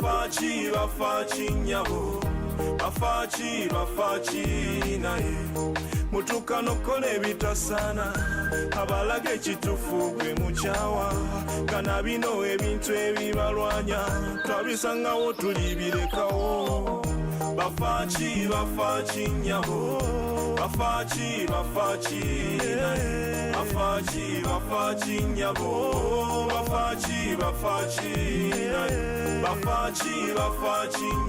bafaaki nyabo bafaaki naye mutukano kola ebitasana abalaga ekitufu gwe mukyawa kana bino ebintu ebibalwanya twabisangawo tulibirekawo bafaaki nyabo bafaaki naye bafaaki nyabo bafaaki naye bafaaki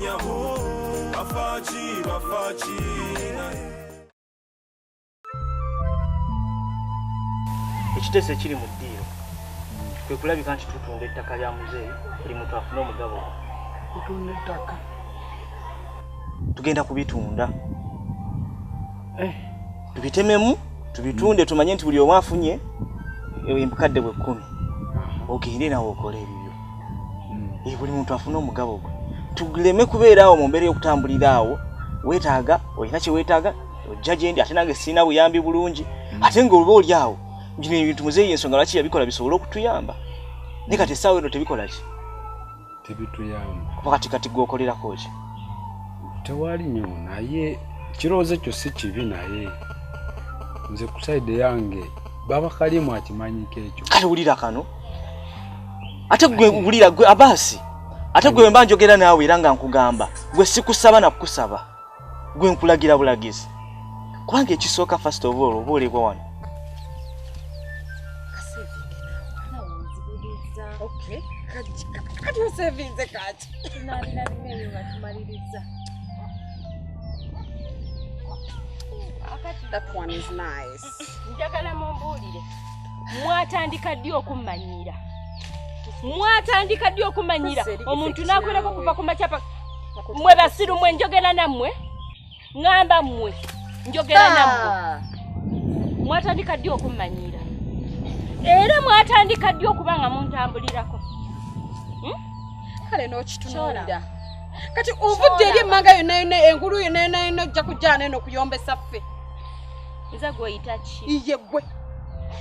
nyabo bafaaki naye. Ekiteeso ekiri mu ddiiro kwe kulabika nti tutunda ettaka lya muzeeyi buli muntu afune omugabo. Kutunda ettaka tugenda kubitunda tubitememu tubitunde tumanye nti buli omu afunye empukadde bwe 10 ogende nawe okole ebyo buli muntu afune omugabo gwe tuguleme kubeera awo mu mbeera y'okutambulira awo weetaaga olina kye weetaaga ojja gyendi ate nange sirina buyambi bulungi ate ng'oluba oli awo bino ebintu muzeeyi ensonga lwaki yabikola bisobole okutuyamba naye kati essaawa eno tebikola ki tebituyamba kuba kati gwokolerako ki tewali nnyo naye kirowoozo ekyo si kibi naye nze ku sayidi yange baba kalimu akimanyiko ekyo kale wulira kano ate gwe wulira gwe abaasi ate gwe mba njogera naawe era nga nkugamba gwe sikusaba na kukusaba gwe nkulagira bulagizi kubanga ekisooka first of all oba olebwa wano okay kati osevinze kati nalina bimwe batumaliriza. That one is nice. Njagala mumbuulire mwatandika ddi okummanyira mwatandika ddi okumanyira omuntu nakwirako kuva ku makyapa mwe basiru mwe njogera nammwe ngamba mmwe njogera nammwe mwatandika ddi okummanyira era mwatandika ddi okubanga muntambulirako kale n'okitunuulira kati ovudde eri emmanga yonna engulu yonna ojja kujjana eno kuyombesa ffe nze gw'oyita ki iye gwe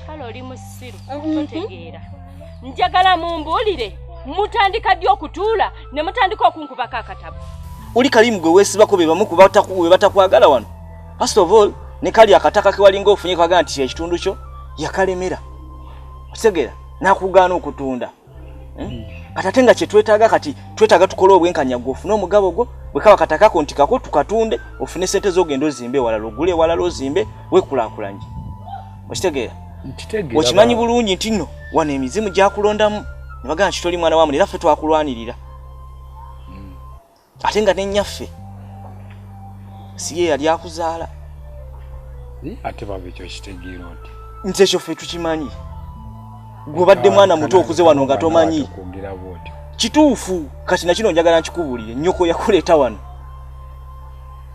kale oli musiru totegeera njagala mumbuulire mutandika ddi okutuula ne mutandika okunkubako akatabo oli kalimu gwe weesibako be bamu we batakwagala wano first of all ne kali akataka ke walinga ofunye kwaga nti ekitundu kyo yakalemera otegeera nakugaana okutunda kati nga kye twetaaga kati twetaaga tukole obwenkanya gwo ofune omugabo gwo bwe kaba katakako ntikako tukatunde ofune sente z'ogenda ozimbe walala ogule walala ozimbe wekulaakulanye okitegeera okimanyi bulungi nti nno wano emizimu gyakulondamu ne bagamba nti toli mwana wamu era ffe twakulwanirira ate nga nennyaffe si ye yali akuzaala ate baba ekyo kitegeera oti nti ekyo ffe tukimanyi gw'obadde mwana muto okuze wano nga tomanyi kituufu kati nakino njagala nkikubuulire nnyoko yakuleeta wano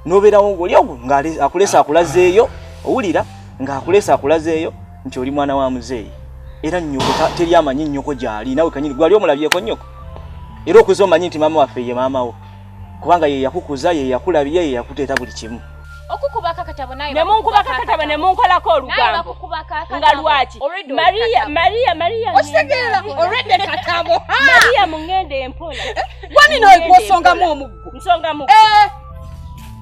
n'obeerawo ng'oli ogwo ng'akuleesa akulazeeyo owulira ng'akuleesa akulazeeyo nti oli mwana wa muzeeyi era nnyoko teri amanyi nnyoko gy'ali nawe kanyini gwali omulabyeko nnyoko era okuze omanyi nti maama waffe ye maama wo kubanga ye yakukuza ye yakulabye ye yakuteeta buli kimu okukubaka katabo naye nemunkubaka katabo nemunkolako olugambo nga lwaki Maria ositegeera olwedde katabo Maria mungende empola gwani nawe gwosongamu omuggo nsongamu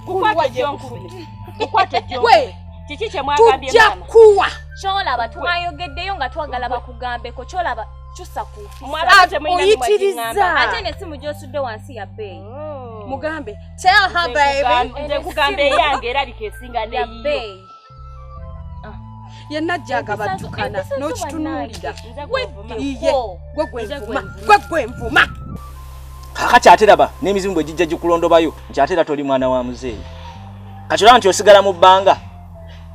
kukwate jonkubi kiki kye mwagambye mama tujja kuwa kyolaba twayogeddeyo nga twagala bakugambeko kyolaba kyusa ku oyitiriza ate n'essimu gy'osudde wansi ya bbeeyi mugambe tell her baby nze kugambe yange erabika esinga neyiyo yenna jjaga battukana n'okitunuulira gwe nvuma kakati ate raba n'emizimu bwe gijja gikulondobayo nti ate era toli mwana wa muzeeyi kati olaba nti osigala mu bbanga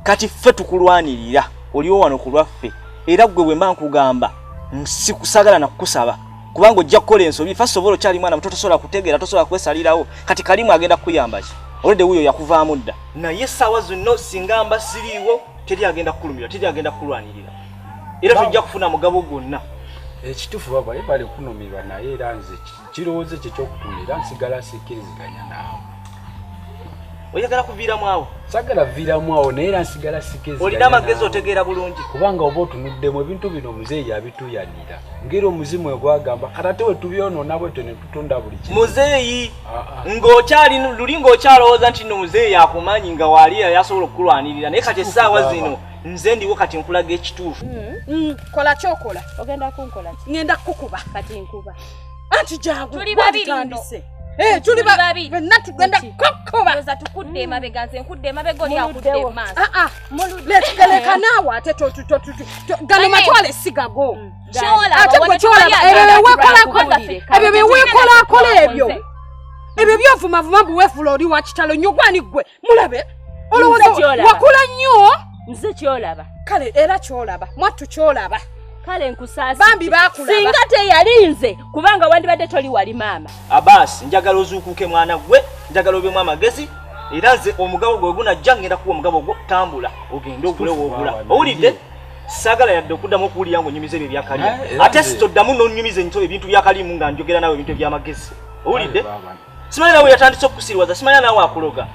kati ffe tukulwanirira oliwo wano ku lwaffe era gwe bwe mba nkugamba sikusagala na kukusaba kubanga ojja kukola ensobi first of all kyali mwana muto tosobola kutegeera tosobola kwesalirawo kati kalimu agenda kukuyamba ki olwedde wuyo yakuvaamu dda naye essaawa zonna singa mba siriiwo teri agenda kukulumira teri agenda kukulwanirira era tujja kufuna mugabo gwonna ekituufu baba ye bali kunumirwa naye era nze kirowoozo kye ky'okutunda era nsigala sikkiriziganya naawe oyagala kuviiramu awo sagala viramu awo naye era nsigala sikezi olina amagezi otegeera bulungi kubanga oba otunuddemu ebintu bino muzeeyi yabituyanira ngeri omuzimu egwagamba katate we tubyonoona bwetyo ne tutunda buli kimu muzeeyi ng'okyali luli ng'okyalowooza nti nno muzeeyi akumanyi nga waaliya yasobola okukulwanirira naye kati essaawa zino nze ndiwo kati nkulaga ekituufu kola kyokola ogenda kunkola ki ngenda kukuba kati nkuba anti jangu tuli babiri tuli babiri benna tugenda kukuba oza tukudde emabega nze nkudde emabega oli akudde emaaso letugeleka naawe ate gano matwala essigago ate gwe kyolaba ebyo byeweekolakola ebyo byovumavuma buweefula oli wa kitalo nnyo gwani ggwe mulabe olowooza wakula nnyo nze kyolaba kale era kyolaba mwattu kyolaba kale nkusaasi bambi bakulaba singa teyalinze kubanga wandibadde toli wali maama abasi njagala ozuukuke mwana gwe njagala obyemu amagezi era nze omugabo gwe gunajja ngenda kuwa omugabo gwo tambula ogende ogule woogula owulidde sagala yadde okuddamu okuwulira ngo onyumiza ebyo ebyakalimu ate sitoddamu n'onyumiza ebintu byakalimu nga njogera nawe ebintu ebyamagezi owulidde simanyi nawe yatandise okukusiriwaza simanyi nawe akuloga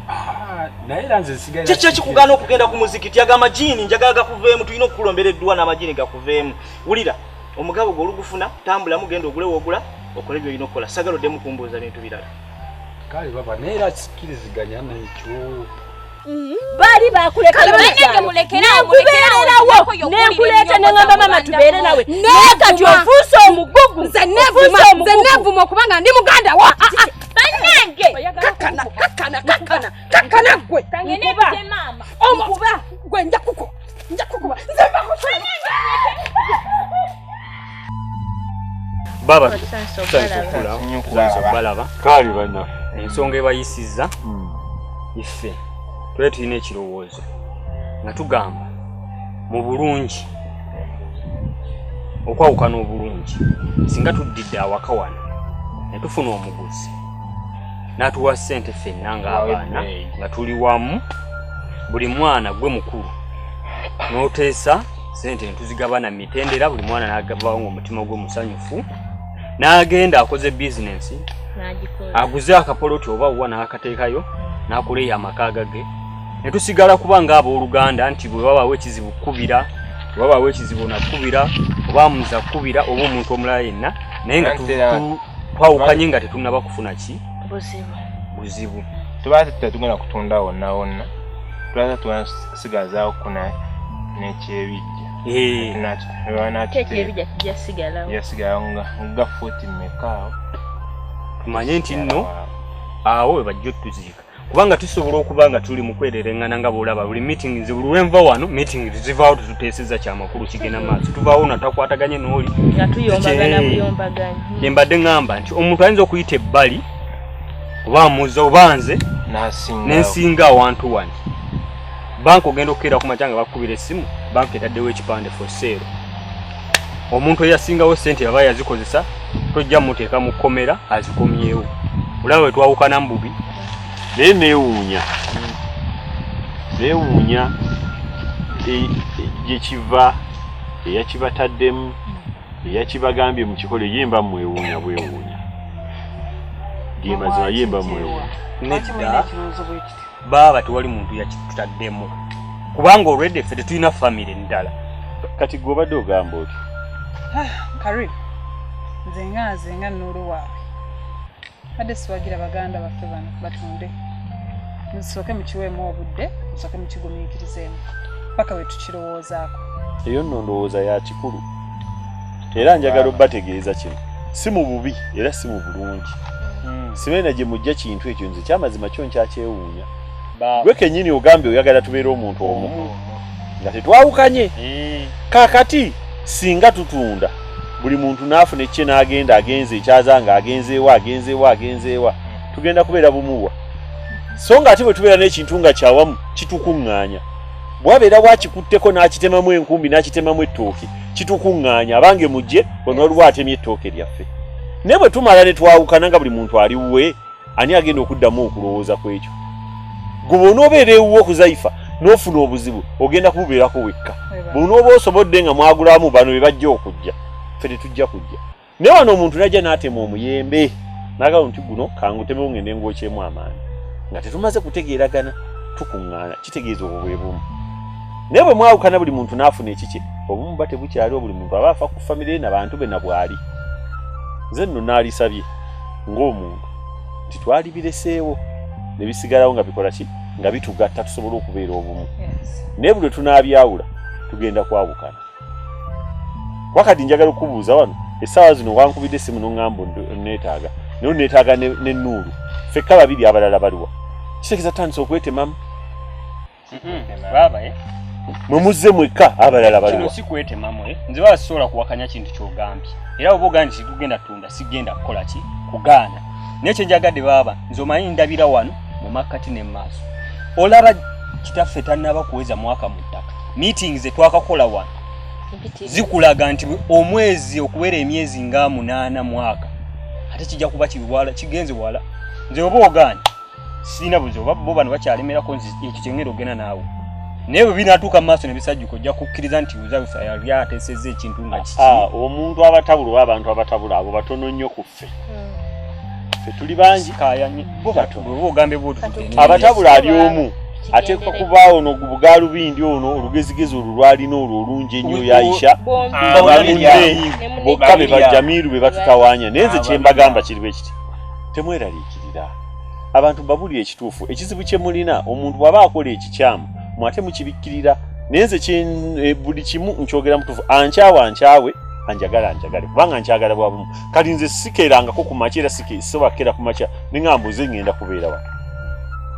kiki ekikugaana okugenda ku muzikiti ag'amajiini njagala gakuveemu tulina okukulombera edduwa n'amajiini gakuveemu wulira omugabo gwe olugufuna tambulamu genda ogule woogula okole byolina okukola sagala oddemu kumbuuza bintu birala kale baba naye era kikiriziganya nekyo baali bakulekerawo nenkuleeta neŋamba mama tubeere nawe naye kati ofuuse omugugu nze neevuma okubanga ndi muganda wa bannange kakkana gwe gwe nja kukuba nze baba balaba kali bana ensonga ebayisiza ife tule tulina ekirowoozo nga tugamba mu bulungi okwawukana obulungi singa tuddidde awaka wano ne tufuna omuguzi n'atuwa ssente ffenna ng'abaana nga tuli wamu buli mwana gwe mukulu n'oteesa ssente ne tuzigabana mu mitendera buli mwana n'agavawo ng'omutima gwe musanyufu n'agenda akoze bizinensi aguze akapoloti oba wa n'akateekayo n'akoleyo amaka gage ne tusigala kuba ng'abooluganda nti bwe babaawo ekizibu kkubira bwe babaawo ekizibu nakubira oba muza kkubira oba omuntu omulala yenna naye nga twawukanye nga tetunnaba kufuna ki buzibu tubaza tetugenda kutunda wonna wonna tubaza tusigazaawo kuna n'ekyebijja yasigalawo nga fuuti mmekaawo tumanye nti nno awo we bajja otuziika kubanga tusobola okuba nga tuli mu kwerereŋŋana nga bw'olaba buli meeting nze buli lwenva wano meeting zivaawo tetuteeseza kyamakulu kigenda maaso tuvaawo natakwataganye n'oli yembadde ŋŋamba nti omuntu ayinza okuyita ebbali oba amuza oba nze nensinga awantu wani banka ogenda okukeera ku makya nga bakukubira essimu banka etaddewo ekipande for sale omuntu eyasingawo ssente aba yazikozesa tojja muteeka mu kkomera azikomyewo olaba we twawukana mu bubi naye neewuunya gyekiva eyakibataddemu eyakibagambye mu kikolo yemba mwewuunya bwewuunya gemazima yemba mwewuunya nedda baaba tewali muntu yakitutaddemu kubanga olwedde ffe tetulina famire endala kati gwe obadde ogamba oti Karibu nze nga nnulu waabwe badde siwagira baganda baffe bano batunde nsooke mukiweemu obudde nsooke mukigumiikirizeemu paka we tukirowoozaako eyo nno ndowooza ya kikulu era njagala obbategeeza kino si mu bubi era si mu bulungi sibeena gye mujja kintu ekyo nze kyamazima kyo nkyakyewuunya gwe kennyini ogambye oyagala tubeere omuntu omu nga tetwawukanye kaakati singa tutunda buli muntu n'afuna ekye n'agenda agenze ekyaza nga agenzeewa tugenda kubeera bumuwa so nga ate bwe tubeera n'ekintu nga kyawamu kitukuŋŋaanya bwabeera bwakikutteko n'akitemamu enkumbi n'akitemamu ettooke kitukuŋŋaanya abange mujje onolwa atemye ettooke lyaffe naye bwe tumala ne twawukana nga buli muntu ali wuwe ani agenda okuddamu okulowooza ku ekyo gwe onoobeera ewuwe okuzayifa n'ofuna obuzibu ogenda kububeerako wekka bw'onooba osobodde nga mwagulamu bano be bajja okujja ffe tetujja kujja naye wano omuntu najja n'atema omuyembe n'agamba nti guno kangutemewo ngende ng'okyemu amaanyi nga tetumaze kutegeeragana tukuŋŋaana kitegeeza obwe bumu naye bwe mwawukana buli muntu n'afuna ekiki obumu bate bukyaliwo buli muntu aba afa ku famire n'abantu be na bw'ali nze nno naalisabye ng'omuntu nti twali bireseewo ne bisigalawo nga bikola ki nga bitugatta tusobole okubeera obumu naye buli tunaabyawula tugenda kwawukana wakati njagala okubuuza wano essaawa zino wankubidde essimu n'oŋŋamba neetaaga naye neetaaga ne Nuuru ffekka babiri abalala baliwa kitegeeza tutandise okwetemamu baba mwe muzze mwekka abalala baliwa kino si kwetemamu nze baba sisobola kuwakanya kintu ky'ogambye era oba ogambye nti tugenda tunda sigenda kukola ki kugaana naye kye njagadde baba nze omanyi ndabira wano mu makkati ne maaso olaba kitaffe tannaba kuweza mwaka mu ttaka meetings etwakakola wano zikulaga nti omwezi okubeera emyezi nga 8 mwaka ate kijja kuba kiwala kigenze wala nze oba ogaanye sirina buzibu oba bo bano bakyalemerako ekyo kyengera ogenda naawe naye bwe binaatuuka mu maaso ne bisajjuka ojja kukkiriza nti uzabisa yali ateesezza ekintu nga kiki omuntu abatabula oba abantu abatabula abo batono nnyo ku ffe ffe tuli bangi oba ogambe abatabula ali omu ateekwa kubaawo n'obugaalubindi ono olugezigezi olwo lwalina olwo olungi ennyo yayisha balunde bokka be bajamiru be batutawaanya naye nze kye mbagamba kiri bwe kiti temweraliikirira abantu babuli ekituufu ekizibu kye mulina omuntu bw'aba akola ekikyamu mwate mukibikkirira naye nze buli kimu nkyogera mutuufu ankyawe anjagala kubanga nkyagala bwa bumu kati nze sikerangako ku makya era sisobakera ku makya neŋŋamba oze ŋŋenda kubeera wano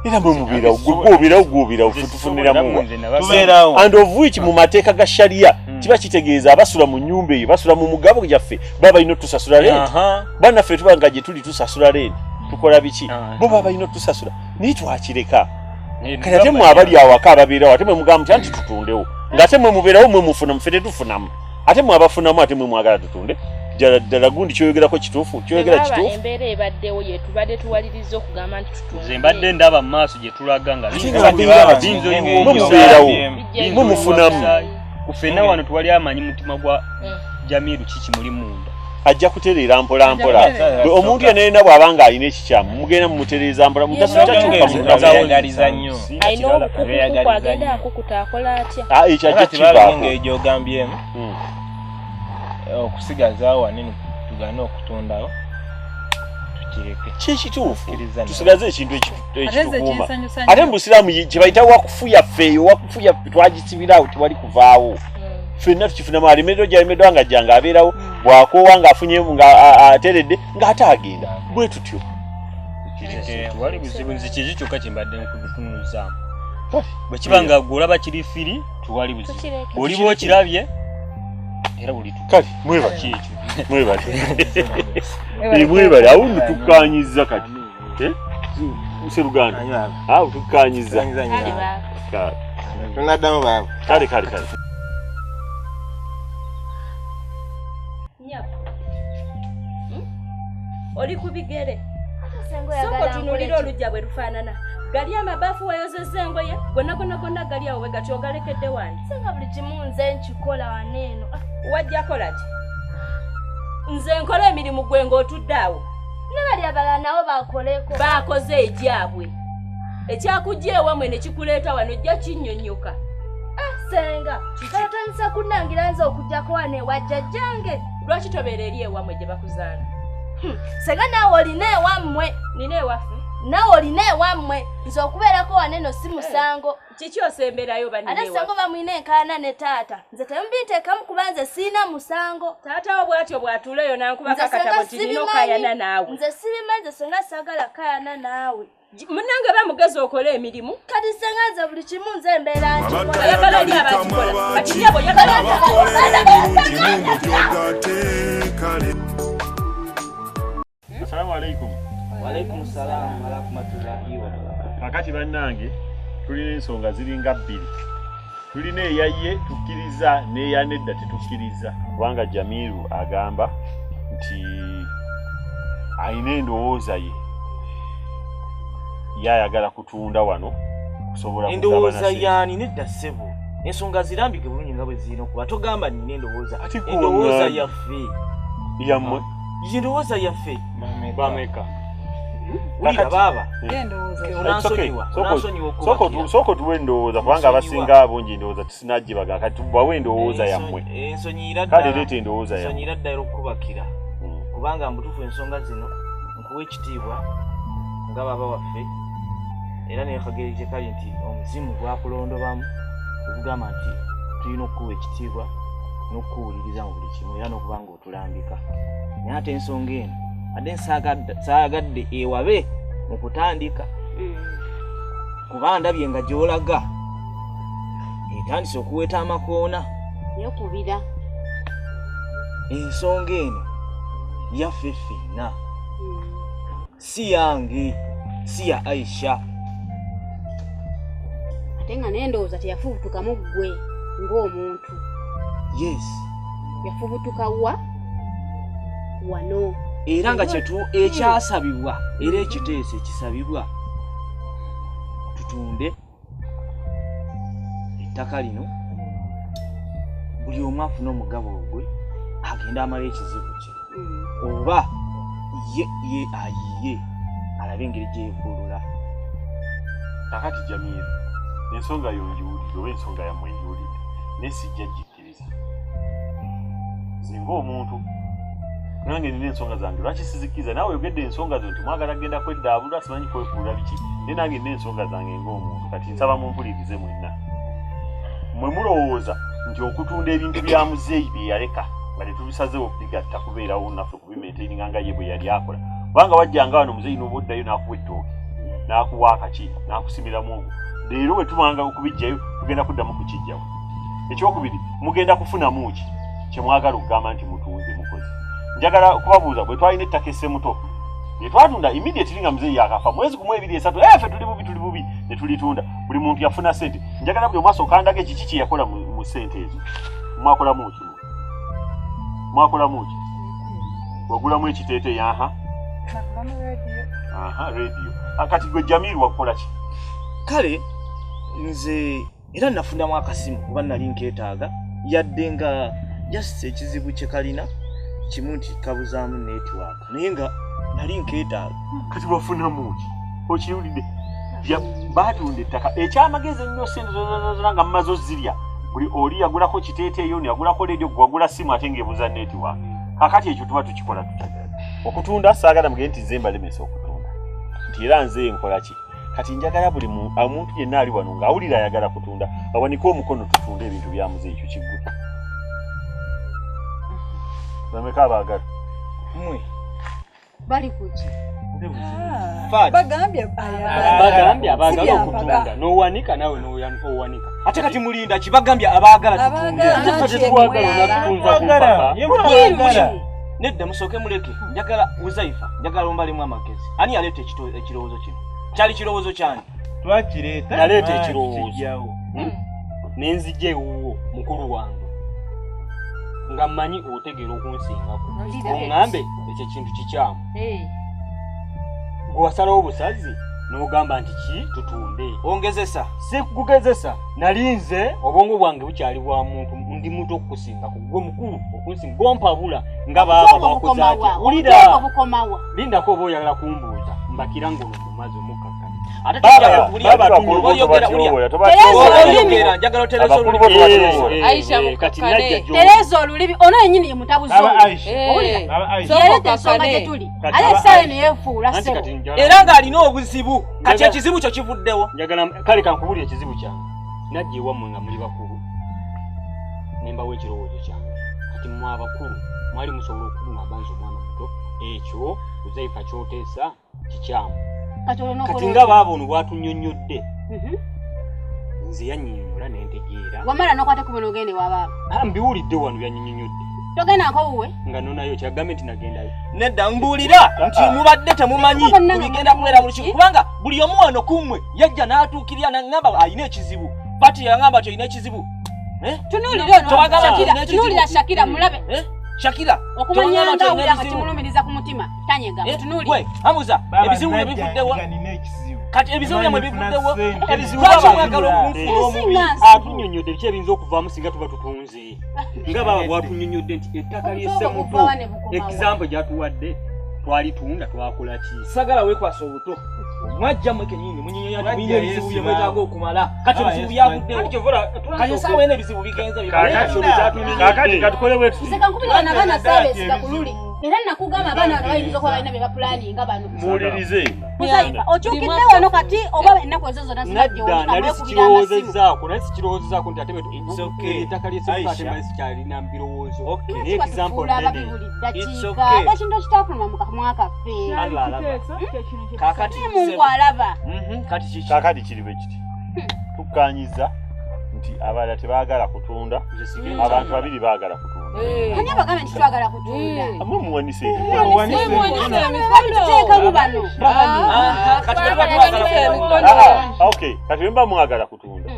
era mwe mubeerawo gwobeerawo tufuniramu and of which mu mateeka ga shariya kiba kitegeeza abasula mu nnyumba eyo basula mu mugabo gyaffe baba balina otusasula renti bannaffe tuba nga gye tuli tusasula renti tukola biki bo baba balina otusasula naye twakireka kati ate mwe abali awaka ababeerawo ate mwe mugamba nti tutundewo ng'ate mwe mubeerawo mwe mufuna muffe tetufunamu ate mwe abafunamu ate mwe mwagala tutunde ddala gundi kyoyogerako kituufu kyogera kituufu embeera ebaddewo yetubadde tuwaliriza okugamba nti tutunde nze mbadde ndaba mu maaso gye tulaga nga mubeerawo mwe mufunamu kufenna wano tuwali amanyi mutima gwa Jamiru kiki muli munda ajja kutereera mpola omuntu yenna bw'abanga alina ekikyamu mugenda mumutereeza mpola mutazawegaliza nnyo alina obukukuku agenda akukuta akola atya ekyo ajja kivaako egyogambyemu okusigaza wanene tugana okutundawo tukireke kyekituufu tusigaze ekintu ekitukuuma ate mu busiraamu kye bayita wakufuya ffeeyo wakufuya twagisibirawo tewali kuvaawo ffenna tukifunamu alemeddwa gyalemeddwa nga jjanga abeerawo bw'akoowa ng'afunyemu ng'ateredde ng'ate agenda bwe tutyo wali buzibu nzi kiki kyokka kye mbadde nkubifunuzaamu bwe kiba nga gw'olaba kiri firi tuwali buzibu oliba okirabye era buli kale mwebale awundi tukkaanyiza kati Seruganda tukkaanyiza tunaddamu baaba kale oli ku bigere soko tunulira olujja bwe lufaanana gali amabaafu wayozezza engoye gonna gali awo we gati ogalekedde wani senga buli kimu nze nkikola waneeno wajja kola ki nze nkola emirimu gwe ng'otudde awo ne bali abalala nabo bakoleko baakoze egyabwe ekyakujja ewamwe ne kikuleeta wano ojja kinnyonnyoka senga kalatandisa kunnangira nze okugjako wano ewajjajjange lwaki tobeera eri ewamwe gye bakuzaala senga naawe olina ewammwe nina ewaffe naawe olina ewammwe nze okubeerako waneno si musango kiki osemberayo ate senga bamwina enkaana ne taata nze temumbinteekamu kuba nze siina musango taatawo bw'atyo bw'atuuleyo nankubako akatabo tirina okayana naawe nze sibimanyi nze senga saagala kayana naawe munnange bamugezi okola emirimu kati senga nze buli kimu nze mbeera oyagala oli abakikola kati yabo Assalamu alaikum. Wa alaikum salaam wa rahmatullahi wa barakatuh. Kakati bannange tulina ensonga ziringa bbiri. Tulina eyaye tukkiriza n'eya nedda tetukkiriza. Kubanga Jamiru agamba nti ayina endowooza ye yayagala kutunda wano kusobola endowooza yaani nedda ssebo ensonga zirambike bulungi nga bwe zirina okuba togamba nina endowooza endowooza yaffe yammwe endowooza yaffe bameka Ulira baba. Soko tuwe ndowooza kubanga abasinga abungi ndowooza tusinaggibaga kati tubawe ndowooza yammwe. Ensonyiira Kale leeta endowooza yammwe. Ensonyiira ddala okukubakira. Kubanga mbutufu ensonga zino nkuwa ekitiibwa nga baba waffe era nekagere kali nti omuzimu gwakulondobamu okugamba nti tulina okukuwa ekitiibwa n'okukuwuliriza mu buli kimu era n'okubanga otulambika. Naye ate ensonga eno ate saagadde ewabe mu kutandika kuba ndabye nga gy'olaga etandise okuweta amakoona yokubira ensonga eno yaffe ffenna si yange si ya Aisha ate nga n'endowooza teyafubutukamu ggwe ng'omuntu. Yes, yafubutuka wano era nga ekyasabibwa era ekiteeso ekisabibwa tutunde ettaka lino buli omu afuna omugabo gwe agenda amala ekizibu kye oba ye ayiye alabe engeri gyevulula. Kakati Jamiru, ensonga yonjiwulire oba ensonga yammwe njiwulire naye sijja gikkiriza. Singa omuntu nange nina ensonga zange lwaki sizikiriza naawe oyogedde ensonga zo nti mwagala genda kweddaabulwa simanyi kwefuula biki naye nange nina ensonga zange ng'omuntu kati nsaba mumpulirize mwenna. Mwe mulowooza nti okutunda ebintu bya muzeeyi bye yaleka nga tetubisazeewo bigatta kubeerawo naffe kubimeeteringa nga ye bwe yali akola kubanga wajjanga wano muzeeyi n'oba oddayo n'akuwa ettooke n'akuwa akaki n'akusimira muogo leero bwe tumanga okubijjayo tugenda kuddamu kukijjawo. Ekyokubiri mugenda kufunamu ki kye mwagala okugamba nti mutunze mukozi. Njagala okubabuuza bwe twalina ettaka essemuto lye twatunda immediately nga muzeeyi akafa mwezi gumu 2-3 ffe tuli bubi ne tulitunda buli muntu yafuna ssente. Njagala buli omwasa okandage kiki kye yakola mu ssente ezo. Mwakolamu ki? Wagulamu ekiteeteeyi radio. Akati gwe Jamiru wakukola ki? Kale nze era nafundamu akasimu kuba nali nkeetaaga yadde nga just ekizibu kye kalina kimu nti kabuzaamu network naye nga nali nkeetaaga. Kati wafunamu ki? Okiwulidde batunda ettaka ekyamagezi ennyo ssente zozona nga mumaze ozirya buli oli yagulako kiteeteeyo yagulako ledio gwagula simu ate ng'ebuza network. Kakati ekyo tuba tukikola tutya? Okutunda saagala mugende nti nze mbalemesa okutunda nti era nze nkola ki? Kati njagala buli omuntu yenna ali wano ng'awulira ayagala kutunda awanike omukono tutunde ebintu bya muzeeyi ekyo kiggula. Bameka abaagala mmwe bali kuki bagambye abaagala okutunda n'owanika nawe n'owanika ate kati mulinda kibagambye abaagala tutunde. Nedda musooke muleke njagala Uzaifa njagala ombalemu amagezi. Ani yaleeta ekirowoozo kino? Kyali kirowoozo kyani? Twakireeta naleeta ekirowoozo nenzijja ewuwo mukulu wange nga mmanyi otegeera okunsingako oŋŋambe ekyo kintu kikyamu gwe wasalawo obusazi n'ogamba nti ki tutunde. Ongezesa si kugezesa nali nze obwongo bwange bukyali bwa muntu ndi muntu okukusingako gwe mukulu okunsinga gompabula nga baaba bakuzaati wulira lindako oba oyagala kumbuuza mbakira ng'olumaze omukkakanya ate njagala otereza olulimi Aisha mukakane tereza olulimi ono yennyini ye mutabuzi yaleta ensonga gye tuli ale essaawa eno yeefuula ssebo era ng'alina obuzibu kati ekizibu kyo kivuddewo. njagala kale kankubulya ekizibu kyange najja ewammwe nga muli bakulu nembawo ekirowoozo kyange kati mwe abakulu mwali musobola okugamba nze omwana omuto ekyo Uzaifa kyoteesa kikyamu kati nga baaba ono bw'atunnyonnyodde nze yannyonnyola nentegeera wamala n'okwate ku bino ogende wabaaba mbiwulidde wano byannyonnyonnyodde togendako wuwe nga nonayo kyagambe nti nagendayo nedda mbuulira nti mubadde temumanyi kubigenda kubeera mu lukiiko kubanga buli omu wano kummwe yajja n'atuukirira n'aŋŋamba alina ekizibu pati yaŋŋamba nti olina ekizibu. Tunuulira Shakira mulabe Shakira okumanya nga awulira nga kimulumiriza ku mutima tanyega tunuulira Hamuza ebizibu bye bivuddewo kati ebizibu byamwe bivuddewo ebizibu byamwagala okunfuna omubi atunnyonnyodde biki ebiyinza okuvaamu singa tuba tutunze nga baba bw'atunnyonnyodde nti ettaka ly'essemuto ekizambo gy'atuwadde twalitunda twakola ki sagala wekwasa obuto mwajja mweke nyinyi munyinya yatu ebizibu bye mwetaaga okumala kati ebizibu byaguddewo kati esaawa ene ebizibu bigenza kakati katukole bwetu Nzeka na bana service gakululi. Era nakugamba abaana bano bayinza kuba balina bye bapulaninga bano. muwulirize Okyukidde wano kati oba ennaku ezo zonna zinajja nali sikirowoozezaako nti ate ettaka lyesukatema sikyalina mu birowoozo n'example nene ekintu ekitakuluma mu kamwa kaffe. kakati Mungu alaba. kakati kiri bwe kiti tukkanyiza nti abalala tebaagala kutunda abantu babiri baagala kutunda Ani abagambye nti twagala kutunda? amwe muwanise Tuteekamu bano. okay kati bwe mba mwagala kutunda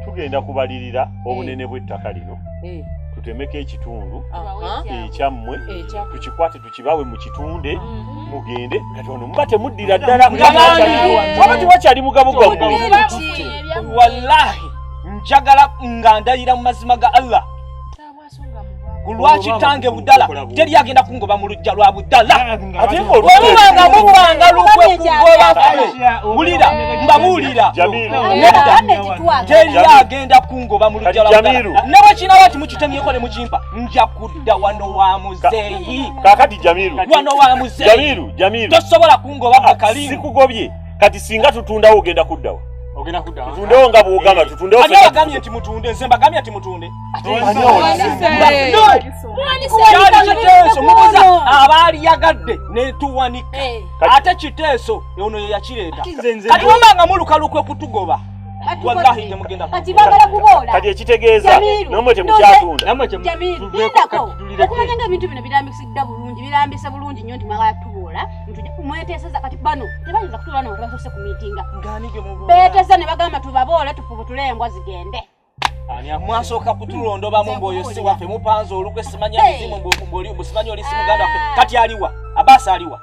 tugenda kubalirira obunene bw'ettaka lino tutemeko ekitundu ekyammwe tukikwate tukibawe mu kitunde mugende kati ono muba temuddira ddala waba tiwakyali mugabo gwammwe wallahi njagala nga ndayira mu mazima ga Allah Lwaki tange budala teri agenda kungoba mu lujja lwa budala ate olubanga mubanga lukwe kugoba bulira mbabulira teri agenda kungoba mu lujja lwa budala nabo kina bati mukitemyeko ne mukimpa nja kudda wano wa muzeyi kakati Jamiru wano wa muzeyi Jamiru tosobola kungoba akalimu sikugobye kati singa tutundawo ogenda kuddawo ogenda kuddawo tutundewo nga bwogamba tutundewo ate bagamye nti mutunde nze mbagamye nti mutunde kyali kiteeso mubuza abaali yagadde netuwanika ate kiteeso ono ye yakireeta kati wabanga mulukalukwe kutugoba wallahi temugenda kati bagala kubola kati ekitegeeza nomwe temukyatunda okumanya nga ebintu bino birambikisidde bulungi birambise bulungi nnyo nti mwagala tubola mweteeseza kati bano tebayinza kutuula no tebasose ku miitinga beeteesa ne bagamba tubaboole tufubutule embwa zigende mwasooka kutulondobamu mboyo si waffe mupanze olukwe simanya bizimu musimanyi oli si muganda waffe kati aliwa abaasa aliwa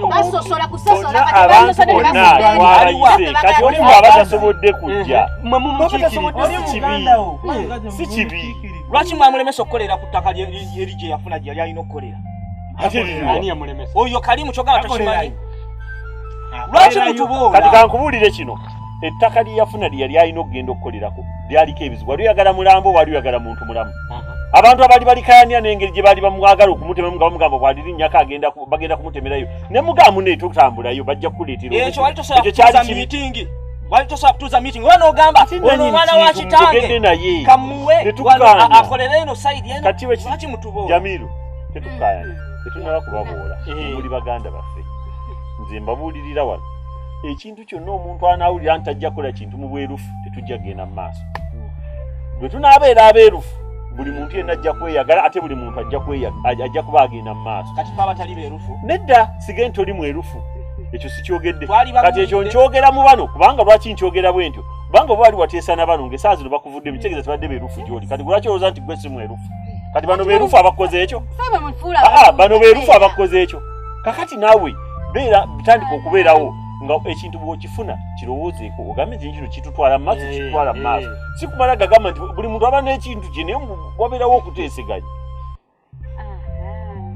basosola kusosola kati oli abatasobodde kujja si kibi lwaki mwamulemesa okukolera ku ttaka eri gye yafuna gye yali alina okukolera oyo kalimu kyogamba takimanyi lwaki mutuboola kati kankubuulire kino ettaka lye yafuna lye yali alina okugenda okukolerako lyaliko ebizibu wali oyagala mulambo wali oyagala muntu mulamu abantu abali balikayanya n'engeri gye baali bamwagala okumutemamu nga bamugamba bwalirinnyako bagenda kumutemerayo ne mugamba netutambulayo bajja kukuleetera ekyo wali tosobola kutuuza miitingi wali tosobola kutuuza miitingi oba n'ogamba ono omwana wa kitange kamuwe akolere eno sayidi eno lwaki mutuboola Jamiru tetukayanya tetunala kubaboola muli baganda baffe nze mbabuulirira wano ekintu kyonna omuntu anaawulira nti ajja kukola kintu mu bwerufu tetujja kugenda mu maaso bwe tunaabeera abeerufu buli muntu yenna ajja kweyagala ate buli muntu ajja kuba agenda mu maaso kati twaba tali beerufu nedda sige nti oli mwerufu ekyo sikyogedde kati ekyo nkyogera mu bano kubanga lwaki nkyogera bwe ntyo kubanga oba wali wateesa na bano ng'esaawa zino bakuvudde bitegeeza tebadde beerufu gy'oli kati lwaki olowooza nti gwe si mwerufu kati bano beerufu abakoze ekyo bano beerufu abakoze ekyo kakati naawe beera bitandika okubeerawo nga ekintu bw'okifuna kirowoozeeko ogambe nti kino kitutwala mu maaso kitutwala mu maaso si kumala gagamba nti buli muntu aba n'ekintu kye naye wabeerawo okuteeseganya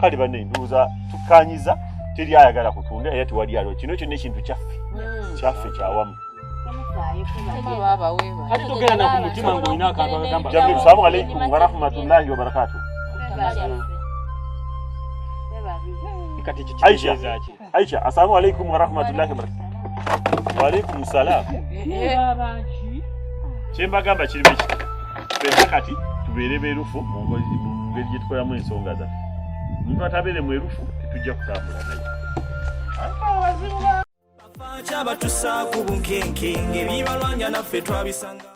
kale banne ndowooza tukkanyiza teri ayagala kutunda era tewali aliwo kino kyonna ekintu kyaffe kyawamu kati togera na ku mutima ng'olina akantu agagamba Jamiru salaamu aleikum wa rahmatullahi wa barakatuh kati Aisha assalamu alaykum wa rahmatullahi wa barakatuh wa alaykum salam chemba gamba kiri biki pesa kati tubeere beerufu mu ngeri gye tukolamu ensonga za muntu atabeere mwerufu tetujja kutambula naye bafaaki abatusaako bunkenke ng'ebibalwanya naffe twabisanga